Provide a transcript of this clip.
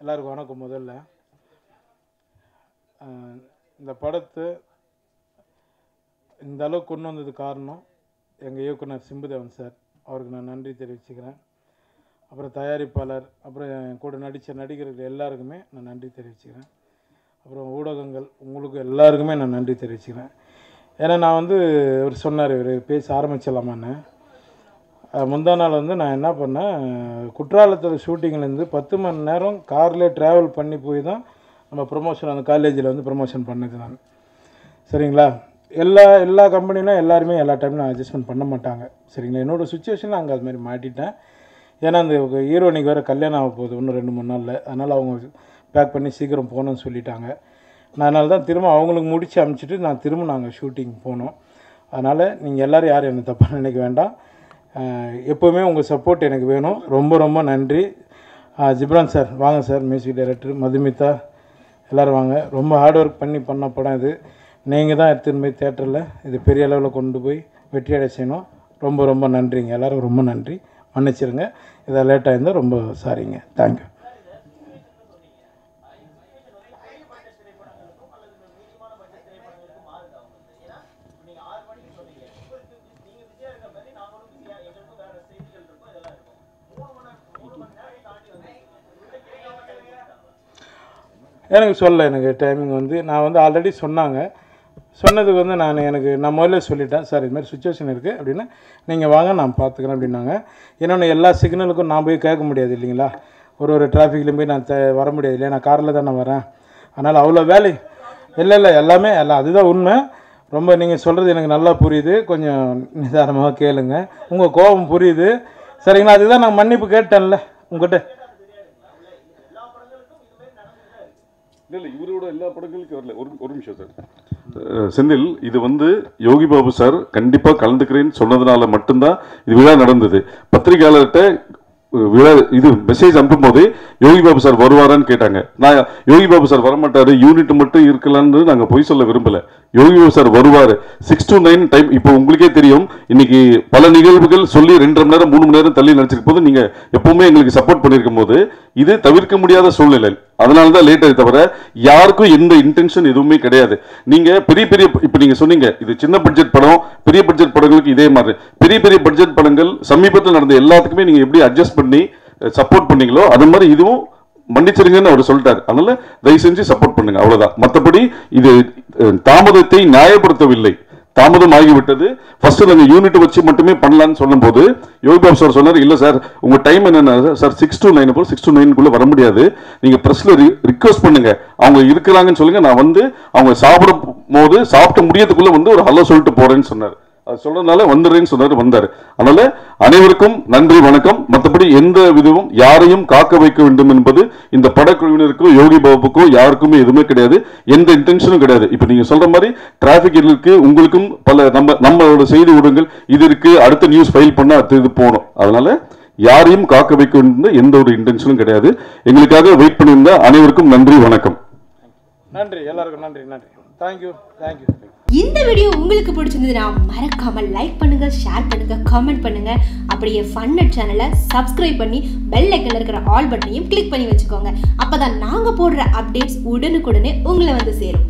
எல்லாருக்கும் வணக்கம். முதல்ல இந்த படத்தை இந்த அளவுக்கு கொண்டு வந்தது காரணம் எங்கள் இயக்குனர் சிம்புதேவன் சார், அவருக்கு நான் நன்றி தெரிவிச்சுக்கிறேன். அப்புறம் தயாரிப்பாளர், அப்புறம் என் கூட நடித்த நடிகர்கள் எல்லாருக்குமே நான் நன்றி தெரிவிச்சுக்கிறேன். அப்புறம் ஊடகங்கள் உங்களுக்கு எல்லாருக்குமே நான் நன்றி தெரிவிச்சுக்கிறேன். ஏன்னா நான் வந்து இவர் சொன்னார், இவர் பேச ஆரம்பிச்சிடலாமான்னு. முந்தா நாள் வந்து நான் என்ன பண்ணேன், குற்றாலத்தில் ஷூட்டிங்லேருந்து 10 மணி நேரம் கார்லேயே ட்ராவல் பண்ணி போய் தான் நம்ம ப்ரொமோஷன் அந்த காலேஜில் வந்து ப்ரொமோஷன் பண்ணது நான். சரிங்களா? எல்லா கம்பெனிலும் எல்லாருமே எல்லா டைம்லையும் அட்ஜஸ்ட்மெண்ட் பண்ண மாட்டாங்க. சரிங்களா? என்னோடய சுச்சுவேஷனில் அங்கே அது மாதிரி மாட்டிட்டேன். ஏன்னா அந்த ஹீரோனிக்கு வேறு கல்யாணம் ஆக போகுது இன்னும் 2-3 நாளில். அதனால் அவங்க பேக் பண்ணி சீக்கிரம் போகணுன்னு சொல்லிட்டாங்க. நான் அதனால தான் திரும்ப அவங்களுக்கு முடித்து அனுப்பிச்சிட்டு நான் திரும்ப நாங்கள் ஷூட்டிங் போனோம். அதனால் நீங்கள் எல்லோரும் யாரும் என்னை தப்பாக நினைக்க வேண்டாம். எப்போவுமே உங்கள் சப்போர்ட் எனக்கு வேணும். ரொம்ப ரொம்ப நன்றி. ஜிப்ரான் சார் வாங்க சார், மியூசிக் டைரக்டர், மதுமிதா எல்லோரும் வாங்க. ரொம்ப ஹார்ட் ஒர்க் பண்ண படம் இது. நீங்கள் தான் எடுத்துன்னு போய் தேட்டரில் இது பெரிய அளவில் கொண்டு போய் வெற்றியடை செய்யணும். ரொம்ப ரொம்ப நன்றிங்க. எல்லோரும் ரொம்ப நன்றி. மன்னிச்சிருங்க இதை லேட்டாக இருந்தால் ரொம்ப சாரிங்க. தேங்க்யூ. எனக்கு டைமிங் வந்து நான் வந்து ஆல்ரெடி சொன்னதுக்கு வந்து நான் முதல்ல சொல்லிட்டேன், சார் இதுமாதிரி சுச்சுவேஷன் இருக்குது அப்படின்னா நீங்கள் வாங்க நான் பார்த்துக்கிறேன் அப்படின்னாங்க. இன்னொன்று எல்லா சிக்னலுக்கும் நான் போய் கேட்க முடியாது இல்லைங்களா, ஒரு டிராஃபிக்லேயும் போய் நான் வர முடியாது இல்லையா, நான் காரில் தான் நான் வரேன். அதனால் அவ்வளோ வேலை இல்லை எல்லாமே அதுதான் உண்மை. ரொம்ப நீங்கள் சொல்கிறது எனக்கு நல்லா புரியுது. கொஞ்சம் நிதானமாக கேளுங்க. உங்கள் கோபம் புரியுது. சரிங்களா? அதுதான் நான் மன்னிப்பு கேட்டேன்ல உங்கள்கிட்ட. இல்லை இவரோட எல்லா படங்களுக்கும் வரல. ஒரு நிமிஷம் சார். செந்தில், இது வந்து யோகி பாபு சார் கண்டிப்பாக கலந்துக்கிறேன்னு சொன்னதுனால மட்டும்தான் இது விழா நடந்தது. பத்திரிகையாளர்கிட்ட விழா இது மெசேஜ் அனுப்பும் போதே யோகி பாபு சார் வருவாரான்னு கேட்டாங்க. நான் யோகி பாபு சார் வரமாட்டாரு, யூனிட் மட்டும் இருக்கலான்னு நாங்கள் பொய் சொல்ல விரும்பல. யோகி பாபு சார் வருவார். 6 to 9 டைம். இப்போ உங்களுக்கே தெரியும், இன்னைக்கு பல நிகழ்வுகள் சொல்லி 2.5 மணி நேரம் 3 மணி நேரம் தள்ளி நடிச்சிருக்கும் போது நீங்கள் எப்பவுமே எங்களுக்கு சப்போர்ட் பண்ணியிருக்கும் போது இது தவிர்க்க முடியாத சூழ்நிலை. அதனால தான் லேட் ஆகி தவிர யாருக்கும் எந்த இன்டென்ஷன் எதுவுமே கிடையாது. நீங்க பெரிய இப்போ நீங்க சொன்னீங்க இது சின்ன பட்ஜெட் படம், பெரிய பட்ஜெட் படங்களுக்கு இதே மாதிரி பெரிய பட்ஜெட் படங்கள் சமீபத்தில் நடந்த எல்லாத்துக்குமே நீங்க எப்படி அட்ஜஸ்ட் பண்ணி சப்போர்ட் பண்ணீங்களோ அது மாதிரி இதுவும் மன்னிச்சிருங்கன்னு அவர் சொல்லிட்டாரு. அதனால தயவு செஞ்சு சப்போர்ட் பண்ணுங்க, அவ்வளவுதான். மற்றபடி இது தாமதத்தை நியாயப்படுத்தவில்லை, தாமதம் ஆகிவிட்டது. ஃபர்ஸ்ட் நாங்கள் யூனிட் வச்சு மட்டுமே பண்ணலான்னு சொல்லும் போது யோகி பாபு சார் சொன்னார், இல்லை சார் உங்க டைம் என்னன்னா சார் 6 to 9 போல் 6 to 9 வர முடியாது, நீங்க பிரஸ்ல ரிக்வஸ்ட் பண்ணுங்க, அவங்க இருக்கிறாங்கன்னு சொல்லுங்க, நான் வந்து அவங்க சாப்பிடும் போது சாப்பிட்டு முடியறதுக்குள்ள வந்து ஒரு ஹலோ சொல்லிட்டு போறேன்னு சொன்னார். அது சொல்றதுனால வந்துடுறேன்னு சொன்னார், வந்தார். அதனால அனைவருக்கும் நன்றி, வணக்கம். மற்றபடி எந்த விதமும் யாரையும் காக்க வைக்க வேண்டும் என்பது இந்த படக்குழுவினருக்கோ யோகி பாபுக்கோ யாருக்குமே எதுவுமே கிடையாது, எந்த இன்டென்ஷனும் கிடையாது. இப்ப நீங்க சொல்ற மாதிரி டிராபிக் இருக்கு, உங்களுக்கும் பல நம்மளோட செய்தி ஊடகங்கள் இது இருக்கு, அடுத்த நியூஸ் ஃபைல் பண்ணா அடுத்து இது போகணும். அதனால யாரையும் காக்க வைக்க வேண்டும் எந்த ஒரு இன்டென்ஷனும் கிடையாது. எங்களுக்காக வெயிட் பண்ணியிருந்த அனைவருக்கும் நன்றி, வணக்கம். நன்றி, எல்லாருக்கும் நன்றி. தேங்க்யூ. இந்த வீடியோ உங்களுக்கு பிடிச்சிருந்ததுன்னா மறக்காம லைக் பண்ணுங்க, ஷேர் பண்ணுங்க, கமெண்ட் பண்ணுங்க. அப்படியே ஃபன்நெட் சேனலை சப்ஸ்கிரைப் பண்ணி பெல் ஐக்கன்ல இருக்கிற ஆல் பட்டனையும் கிளிக் பண்ணி வச்சுக்கோங்க. அப்பதான் நாங்க போடுற அப்டேட்ஸ் உடனுக்குடனே உங்களை வந்து சேரும்.